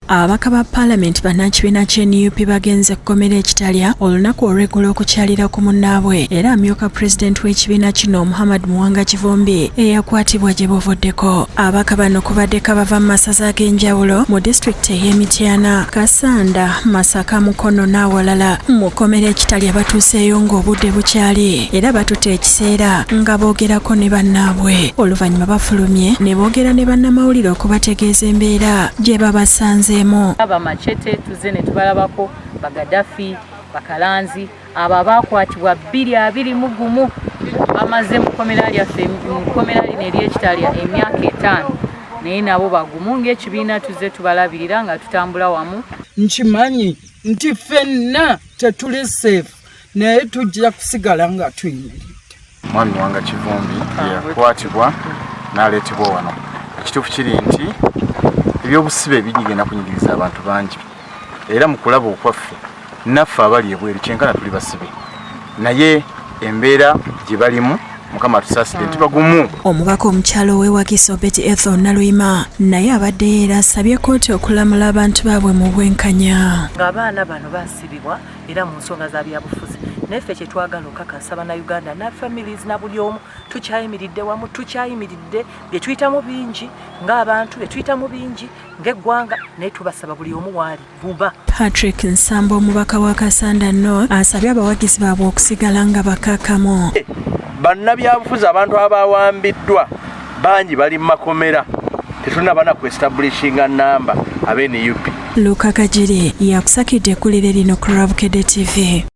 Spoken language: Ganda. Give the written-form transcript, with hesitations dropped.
Ababaka ba Parliament bannakibiina NUP bagenze kukomera ekitalya olunaku olw'eggulo okukyalira ku munnaabwe era amyuka President w'ekibiina kino Muwanga Kivumbi eyakwatibwa gye buvuddeko. Ababaka bano kubaddeko bava mu masaza ag'enjawulo mu disitulikiti ey'Emityana, Kasanda, Masaka, Mukono n'awalala. Mu kkomera ekitalya batuuseeyo ng'obudde bukyali era batutte ekiseera nga boogerako ne bannaabwe. Oluvannyuma bafulumye ne boogera ne bannamawulire okubategeeza embeera gye babasanze. Aba machete tuze ne tubalabako bagadafi bakalanzi aba bakwatibwa 221 bamaze mu komera lyaffe mu komera lino ery'ekitalya emyaka 5 naye nabo bagumu ng'ekibiina tuze tubalabirira nga tutambula wamu. Nkimanyi nti ffenna tetuli safe naye tujja kusigala nga tuyimiridde. Mwami Muwanga Kivumbi yakwatibwa n'aleetebwa wano. Ekituufu kiri nti ebyobusibe bigenda kunyigiriza abantu bangi era mu kulaba okwaffe naffe abali ebweru kyenkana tuli basibe naye embeera gye balimu Mukama tusasire tubagumu. Omubaka omukyalo w'ewakiso Betty Ethel Naluyima naye abadde era asabye kkooti okulamula abantu baabwe mu bwenkanya. Ng'abaana bano baasibibwa era mu nsonga za byabufuzi neffe kye twagala okukakasa Bannayuganda na families na buli omu tukyayimiridde wamu, tukyayimiridde bye tuyitamu bingi ng'abantu bye tuyitamu bingi ng'eggwanga naye tubasaba buli omu waali buba. Patrick Nsambo omubaka wa Kasanda North asabye abawagizi baabwe okusigala nga bakakkamu. Bannabyabufuzi abantu abawambiddwa bangi bali mu makomera tetulina bana ku establishinga namba ab'NUP. Luka Kajiri yakusakidde ekulire lino ku Bukedde TV.